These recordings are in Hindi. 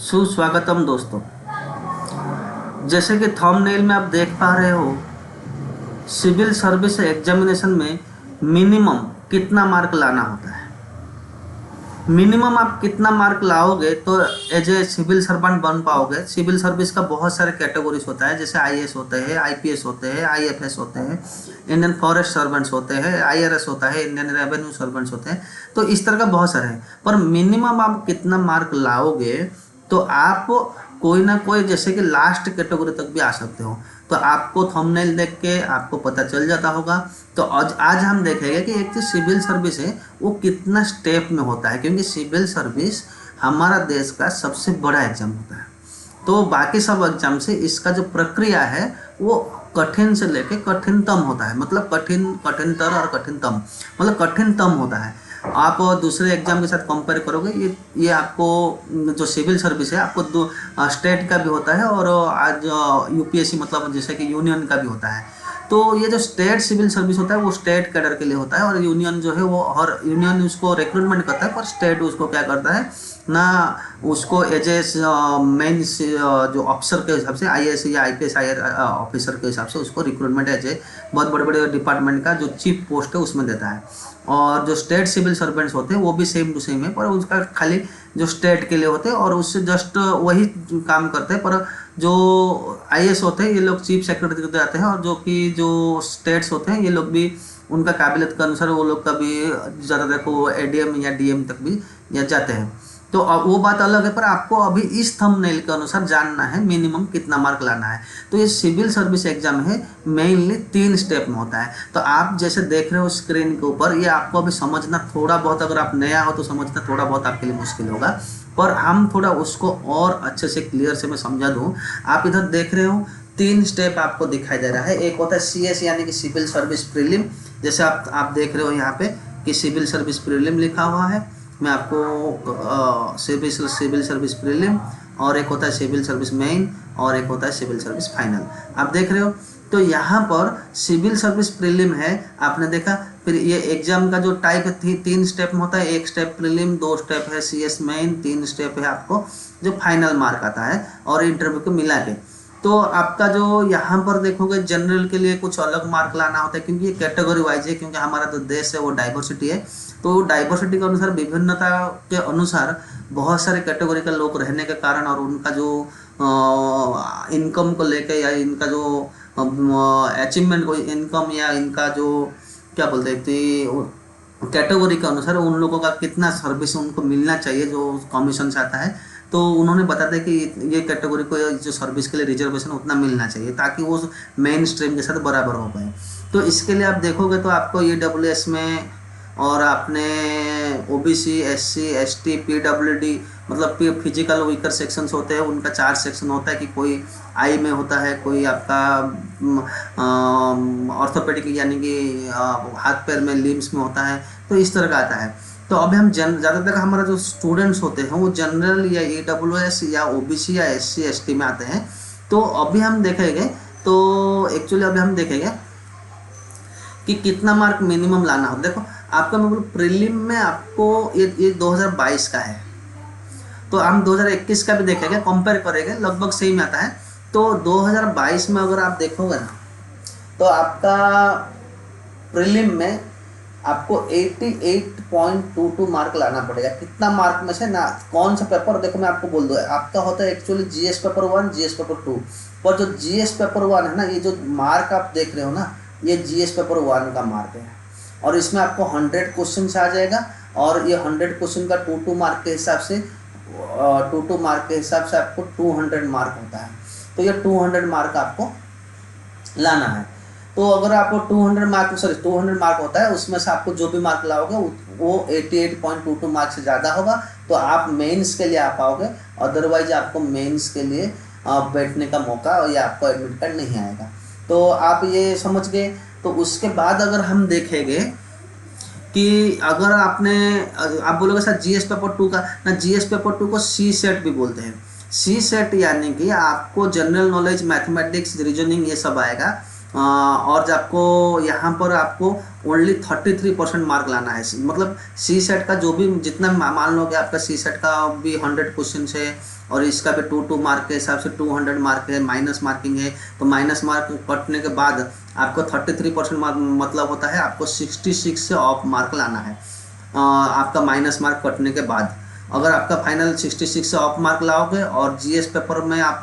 सुस्वागतम दोस्तों। जैसे कि थंबनेल में आप देख पा रहे हो, सिविल सर्विस एग्जामिनेशन में मिनिमम कितना मार्क लाना होता है। मिनिमम आप कितना मार्क लाओगे तो एज ए सिविल सर्वेंट बन पाओगे। सिविल सर्विस का बहुत सारे कैटेगरीज होता है, जैसे आईएएस होते हैं, आईपीएस होते हैं, आईएफएस होते हैं, इंडियन फॉरेस्ट सर्वेंट्स होते हैं, आईआरएस होता है, इंडियन रेवेन्यू सर्वेंट्स होते हैं। तो इस तरह का बहुत सारे हैं, पर मिनिमम आप कितना मार्क लाओगे तो आप कोई ना कोई जैसे कि लास्ट कैटेगरी तक भी आ सकते हो। तो आपको थंबनेल देख के आपको पता चल जाता होगा। तो आज हम देखेंगे कि एक जो सिविल सर्विस है वो कितना स्टेप में होता है, क्योंकि सिविल सर्विस हमारा देश का सबसे बड़ा एग्जाम होता है। तो बाकी सब एग्जाम से इसका जो प्रक्रिया है वो कठिन से लेके कठिनतम होता है। मतलब कठिनतर और कठिनतम, मतलब कठिनतम होता है। आप दूसरे एग्जाम के साथ कंपेयर करोगे, ये आपको जो सिविल सर्विस है आपको दो स्टेट का भी होता है और आज यूपीएससी मतलब जैसे कि यूनियन का भी होता है। तो ये जो स्टेट सिविल सर्विस होता है वो स्टेट कैडर के लिए होता है, और यूनियन जो है वो हर यूनियन उसको रिक्रूटमेंट करता है, पर स्टेट उसको क्या करता है ना, उसको एज ए मेन जो ऑफिसर के हिसाब से आईएएस या आईपीएस आईआर ऑफिसर के हिसाब से उसको रिक्रूटमेंट एज ए बहुत बड़े बड़े डिपार्टमेंट का जो चीफ पोस्ट है उसमें देता है। और जो स्टेट सिविल सर्वेंट्स होते हैं वो भी सेम टू सेम है, पर उसका खाली जो स्टेट के लिए होते हैं और उससे जस्ट वही काम करते हैं। पर जो आईएएस होते हैं ये लोग चीफ सेक्रेटरी को जाते हैं, और जो कि जो स्टेट्स होते हैं ये लोग भी उनका काबिलियत के अनुसार वो लोग कभी ज़्यादा देखो एडीएम या डीएम तक भी या जाते हैं। तो अब वो बात अलग है, पर आपको अभी इस थंबनेल के अनुसार जानना है मिनिमम कितना मार्क लाना है। तो ये सिविल सर्विस एग्जाम है, मेनली 3 स्टेप में होता है। तो आप जैसे देख रहे हो स्क्रीन के ऊपर, ये आपको अभी समझना थोड़ा बहुत, अगर आप नया हो तो समझना थोड़ा बहुत आपके लिए मुश्किल होगा, पर हम थोड़ा उसको और अच्छे से क्लियर से मैं समझा दूँ। आप इधर देख रहे हो 3 स्टेप आपको दिखाई दे रहा है। एक होता है सीएस यानी कि सिविल सर्विस प्रीलिम, जैसे आप देख रहे हो यहाँ पे कि सिविल सर्विस प्रीलिम लिखा हुआ है। मैं आपको सिविल सर्विस प्रीलिम, और एक होता है सिविल सर्विस मेन, और एक होता है सिविल सर्विस फाइनल। आप देख रहे हो तो यहाँ पर सिविल सर्विस प्रीलिम है, आपने देखा। फिर ये एग्जाम का जो टाइप है 3 स्टेप में होता है, 1 स्टेप प्रीलिम, 2 स्टेप है सीएस मेन, 3 स्टेप है आपको जो फाइनल मार्क आता है और इंटरव्यू को मिला के। तो आपका जो यहाँ पर देखोगे जनरल के लिए कुछ अलग मार्क लाना होता है, क्योंकि ये कैटेगरी वाइज है, क्योंकि हमारा जो देश है वो डाइवर्सिटी है। तो डाइवर्सिटी के अनुसार, विभिन्नता के अनुसार बहुत सारे कैटेगरी के लोग रहने के कारण और उनका जो इनकम को लेके या इनका जो अचीवमेंट को इनकम या इनका जो क्या बोलते हैं कैटेगरी के अनुसार उन लोगों का कितना सर्विस उनको मिलना चाहिए जो कमीशन से आता है। तो उन्होंने बता दिया कि ये कैटेगरी को जो सर्विस के लिए रिजर्वेशन उतना मिलना चाहिए ताकि वो मेन स्ट्रीम के साथ बराबर हो पाए। तो इसके लिए आप देखोगे तो आपको ईडब्ल्यूएस में और आपने ओबीसी, एससी, एसटी, पीडब्ल्यूडी मतलब फिजिकल वीकर सेक्शंस होते हैं, उनका 4 सेक्शन होता है कि कोई आई में होता है, कोई आपका ऑर्थोपेडिक यानी कि हाथ पैर में लिम्स में होता है। तो इस तरह का आता है। तो अभी हम ज़्यादातर हमारा जो स्टूडेंट्स होते हैं वो जनरल या ईडब्ल्यूएस या ओबीसी या एससी एसटी में आते हैं। तो अभी हम देखेंगे, तो एक्चुअली अभी हम देखेंगे कि कितना मार्क मिनिमम लाना हो। देखो आपका मैं बोलूँ प्रीलिम में आपको ये 2022 का है, तो हम 2021 का भी देखेंगे, कंपेयर करेंगे, लगभग सेम आता है। तो 2022 में अगर आप देखोगे ना तो आपका प्रीलिम में आपको 88.22 मार्क लाना पड़ेगा। कितना मार्क में से ना, कौन सा पेपर, देखो मैं आपको बोल दूँ, आपका होता है actually GS paper 1, GS paper 2। पर जो जीएस पेपर 1 है ना, ये जो मार्क आप देख रहे हो ना, ये जीएस पेपर 1 का मार्क है, और इसमें आपको 100 क्वेश्चन आ जाएगा, और ये 100 क्वेश्चन का 2 मार्क के हिसाब से 2 मार्क के हिसाब से आपको 200 मार्क होता है। तो ये 200 मार्क आपको लाना है। तो अगर आपको 200 मार्क होता है, उसमें से आपको जो भी मार्क लाओगे वो 88.22 मार्क से ज़्यादा होगा तो आप मेंस के लिए आ पाओगे, अदरवाइज आपको मेंस के लिए बैठने का मौका या आपको एडमिट कार्ड नहीं आएगा। तो आप ये समझ गए। तो उसके बाद अगर हम देखेंगे कि अगर आप बोलोगे सर जीएस पेपर 2 का ना, जीएस पेपर 2 को सी सेट भी बोलते हैं। सी सेट यानी कि आपको जनरल नॉलेज, मैथमेटिक्स, रीजनिंग ये सब आएगा, और आपको यहाँ पर आपको ओनली 33% मार्क लाना है। मतलब सी सेट का जो भी जितना मान लो कि आपका सी सेट का भी 100 क्वेश्चन है और इसका भी 2 मार्क के हिसाब से 200 मार्क है, माइनस मार्किंग है, तो माइनस मार्क कटने के बाद आपको 33% मतलब होता है आपको 66 से ऑफ मार्क लाना है आपका माइनस मार्क कटने के बाद। अगर आपका फाइनल 66 से ऑफ मार्क लाओगे और जीएस पेपर में आप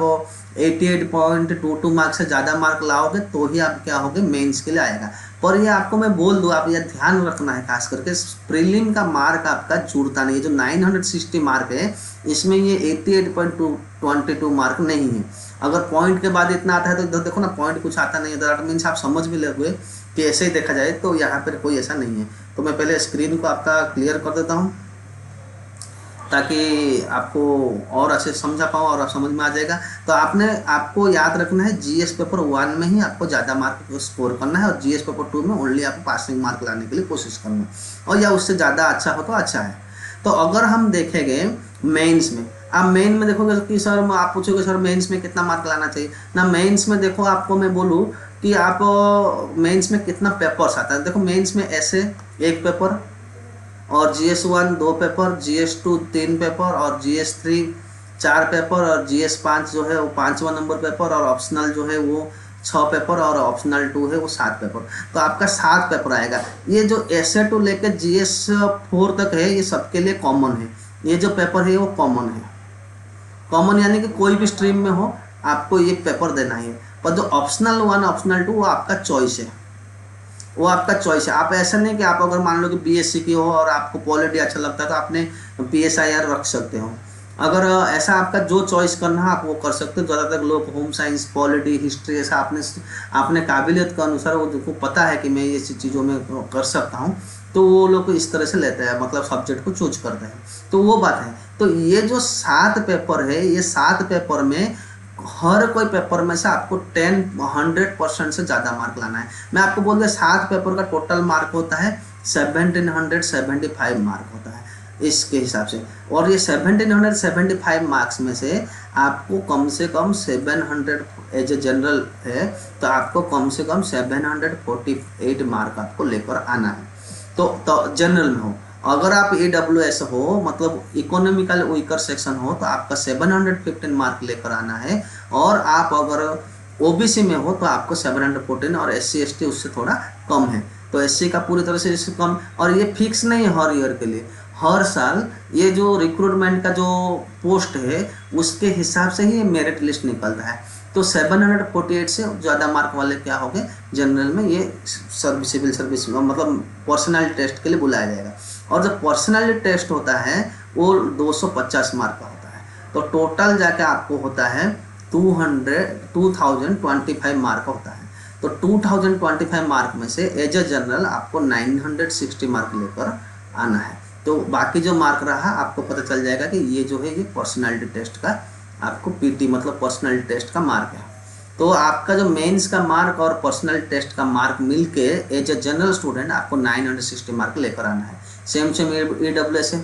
88.22 मार्क से ज़्यादा मार्क लाओगे तो ही आप क्या होगे मेंस के लिए आएगा। पर ये आपको मैं बोल दूँ, आप ये ध्यान रखना है खास करके प्रीलिम का मार्क आपका जुड़ता नहीं है। जो 960 मार्क है इसमें ये 88.22 मार्क नहीं है। अगर पॉइंट के बाद इतना आता है तो इधर देखो ना, पॉइंट कुछ आता नहीं है, दैट मीन्स आप समझ भी लोगे कि ऐसे ही देखा जाए तो यहाँ पर कोई ऐसा नहीं है। तो मैं पहले स्क्रीन को आपका क्लियर कर देता हूँ ताकि आपको और अच्छे समझा पाऊँ और आप समझ में आ जाएगा। तो आपको याद रखना है जीएस पेपर 1 में ही आपको ज़्यादा मार्क स्कोर करना है और जीएस पेपर 2 में ओनली आपको पासिंग मार्क लाने के लिए कोशिश करना है, और या उससे ज़्यादा अच्छा हो तो अच्छा है। तो अगर हम देखेंगे मेंस में, आप मेन में देखोगे कि सर आप पूछोगे सर मेंस में कितना मार्क लाना चाहिए ना। मेंस में देखो, आपको मैं बोलूँ कि आप मेंस में कितना पेपर्स आता है। देखो मेंस में ऐसे 1 पेपर और GS1 2 पेपर, GS2 3 पेपर और GS3 4 पेपर और GS5 जो है वो 5वां नंबर पेपर और ऑप्शनल जो है वो 6 पेपर और ऑप्शनल 2 है वो 7 पेपर। तो आपका 7 पेपर आएगा। ये जो SA टू लेकर GS4 तक है ये सबके लिए कॉमन है। ये जो पेपर है वो कॉमन है। कॉमन यानी कि कोई भी स्ट्रीम में हो आपको ये पेपर देना है। पर जो ऑप्शनल 1 ऑप्शनल 2 वो आपका चॉइस है, वो आपका चॉइस है। आप ऐसा नहीं कि आप अगर मान लो कि BSc की हो और आपको पॉलिटी अच्छा लगता है तो आपने PSIR रख सकते हो। अगर ऐसा आपका जो चॉइस करना है आप वो कर सकते हो। ज़्यादातर लोग होम साइंस, पॉलिटी, हिस्ट्री ऐसा आपने काबिलियत के अनुसार वो जिनको पता है कि मैं ये चीज़ों में कर सकता हूँ तो वो लोग इस तरह से लेते हैं, मतलब सब्जेक्ट को चूज करते हैं। तो वो बात है। तो ये जो 7 पेपर है, ये 7 पेपर में हर कोई पेपर में से आपको 100% से ज़्यादा मार्क लाना है। मैं आपको बोल दूँ 7 पेपर का टोटल मार्क होता है 1775 मार्क होता है इसके हिसाब से। और ये 1775 मार्क्स में से आपको कम से कम 700 एज ए जनरल है तो आपको कम से कम 748 मार्क आपको लेकर आना है। तो जनरल में हो, अगर आप AWS हो मतलब इकोनॉमिकल वीकर सेक्शन हो तो आपका 715 मार्क लेकर आना है। और आप अगर OBC में हो तो आपको 714 और SC ST उससे थोड़ा कम है। तो SC का पूरी तरह से इससे कम, और ये फिक्स नहीं है हर ईयर के लिए। हर साल ये जो रिक्रूटमेंट का जो पोस्ट है उसके हिसाब से ही ये मेरिट लिस्ट निकलता है। तो 748 से ज़्यादा मार्क वाले क्या हो गए जनरल में, ये सिविल सर्विस मतलब पर्सनैलिटी टेस्ट के लिए बुलाया जाएगा। और जब पर्सनैलिटी टेस्ट होता है वो 250 मार्क का होता है। तो टोटल जाके आपको होता है 2025 मार्क होता है। तो 2025 मार्क में से एज ए जनरल आपको 960 मार्क लेकर आना है। तो बाकी जो मार्क रहा आपको पता चल जाएगा कि ये जो है ये पर्सनैलिटी टेस्ट का आपको PT मतलब पर्सनैलिटी टेस्ट का मार्क है। तो आपका जो मेंस का मार्क और पर्सनैलिटी टेस्ट का मार्क मिलके एज ए जनरल स्टूडेंट आपको 960 मार्क लेकर आना है। सेम AWS है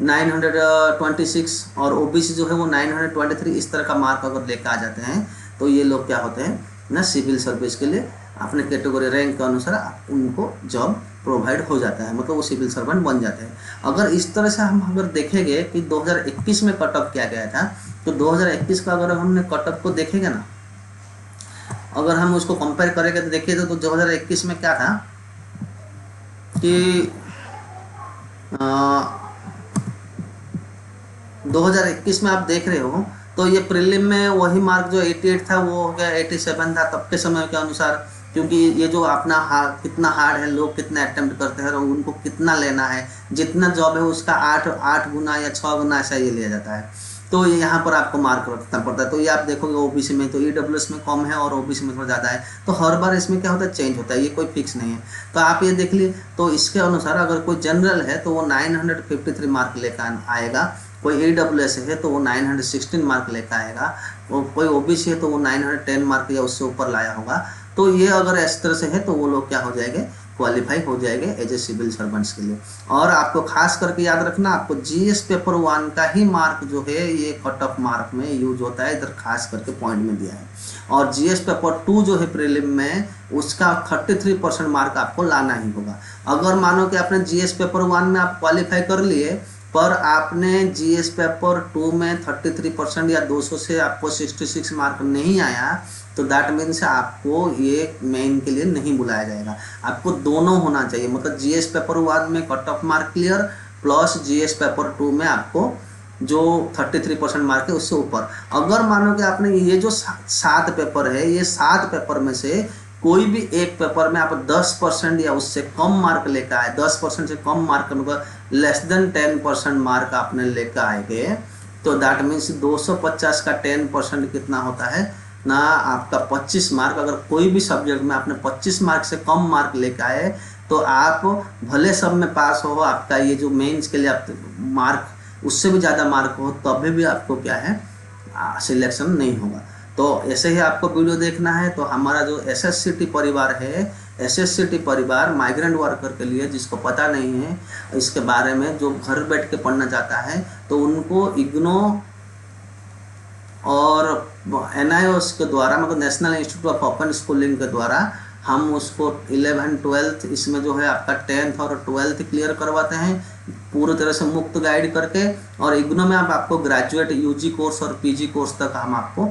926 और OBC जो है वो 923। इस तरह का मार्क अगर लेकर आ जाते हैं तो ये लोग क्या होते हैं ना, सिविल सर्विस के लिए अपने कैटेगरी रैंक के अनुसार उनको जॉब प्रोवाइड हो जाता है, मतलब वो सिविल सर्वेंट बन जाते हैं। अगर इस तरह से हम अगर देखेंगे कि 2021 में कटअप किया गया था तो 2021 का अगर हमने कटअप को देखेंगे ना, अगर हम उसको कंपेयर करेंगे तो देखिए तो 2021 में क्या था कि 2021 में आप देख रहे हो तो ये प्रीलिम में वही मार्क जो 88 था वो हो गया 87 था तब के समय के अनुसार, क्योंकि ये जो अपना कितना हार्ड है, लोग कितना अटेम्प्ट करते हैं और उनको कितना लेना है, जितना जॉब है उसका 8 गुना या 6 गुना ऐसा ये लिया जाता है। तो ये यहाँ पर आपको मार्क रखना पड़ता है। तो ये आप देखोगे OBC में तो EWS में कम है और OBC में थोड़ा ज़्यादा है। तो हर बार इसमें क्या होता है, चेंज होता है, ये कोई फिक्स नहीं है। तो आप ये देख लिए तो इसके अनुसार अगर कोई जनरल है तो वो 953 मार्क लेकर आएगा, कोई AWS है तो वो 916 मार्क लेकर आएगा, और कोई OBC है तो वो 910 मार्क या उससे ऊपर लाया होगा। तो ये अगर इस तरह से है तो वो लोग क्या हो जाएंगे, क्वालिफाई हो जाएंगे एज ए सिविल सर्वेंट्स के लिए। और आपको खास करके याद रखना, आपको जीएस पेपर 1 का ही मार्क जो है ये कट ऑफ मार्क में यूज होता है, इधर खास करके पॉइंट में दिया है। और जीएस पेपर 2 जो है प्रीलिम में, उसका 33% मार्क आपको लाना ही होगा। अगर मानो कि आपने जीएस पेपर 1 में आप क्वालिफाई कर लिए, पर आपने जीएस पेपर 2 में 33% या 200 से आपको 66 मार्क नहीं आया, तो दैट मीन्स आपको ये मेन के लिए नहीं बुलाया जाएगा। आपको दोनों होना चाहिए, मतलब जीएस पेपर 1 में cut off mark clear plus GS paper 2 में आपको जो 33% मार्क है उससे ऊपर। अगर मानो कि आपने ये जो 7 पेपर है, ये 7 पेपर में से कोई भी एक पेपर में आप 10% या उससे कम मार्क लेकर आए, 10% से कम मार्क मतलब लेस देन 10% मार्क आपने लेकर आएंगे, तो दैट मीन्स 250 का 10% कितना होता है ना, आपका 25 मार्क। अगर कोई भी सब्जेक्ट में आपने 25 मार्क से कम मार्क लेकर आए, तो आप भले सब में पास हो, आपका ये जो मेंस के लिए आप मार्क उससे भी ज़्यादा मार्क हो, तभी भी आपको क्या है सिलेक्शन नहीं होगा। तो ऐसे ही आपको वीडियो देखना है। तो हमारा जो एसएससीटी परिवार है, एसएससीटी परिवार माइग्रेंट वर्कर के लिए, जिसको पता नहीं है इसके बारे में, जो घर बैठ के पढ़ना चाहता है, तो उनको इग्नो और एनआईओएस के द्वारा, मतलब national institute of open schooling के द्वारा हम उसको 11, 12 इसमें जो है आपका 10th और 12th क्लियर करवाते हैं पूरी तरह से मुफ्त गाइड करके। और इग्नो में आपको ग्रेजुएट यूजी कोर्स और पीजी कोर्स तक हम आपको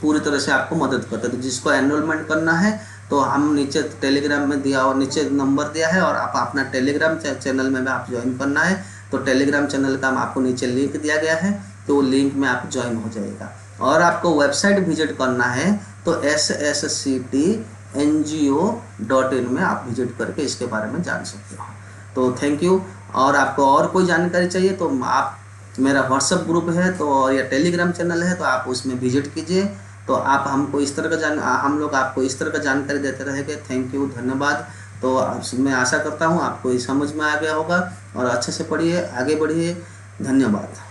पूरी तरह से आपको मदद करते हैं। तो जिसको एनरोलमेंट करना है, तो हम नीचे टेलीग्राम में दिया और नीचे नंबर दिया है, और आप अपना टेलीग्राम चैनल में भी आप ज्वाइन करना है, तो टेलीग्राम चैनल का आपको नीचे लिंक दिया गया है, तो लिंक में आप ज्वाइन हो जाएगा। और आपको वेबसाइट विजिट करना है तो ssctNGO.in में आप विजिट करके इसके बारे में जान सकते हो। तो थैंक यू। और आपको और कोई जानकारी चाहिए तो आप, मेरा व्हाट्सएप ग्रुप है तो, और या टेलीग्राम चैनल है, तो आप उसमें विजिट कीजिए। तो आप हमको इस तरह का हम लोग आपको इस तरह का जानकारी देते रहेंगे। थैंक यू, धन्यवाद। तो मैं आशा करता हूँ आपको ये समझ में आ गया होगा, और अच्छे से पढ़िए, आगे बढ़िए। धन्यवाद।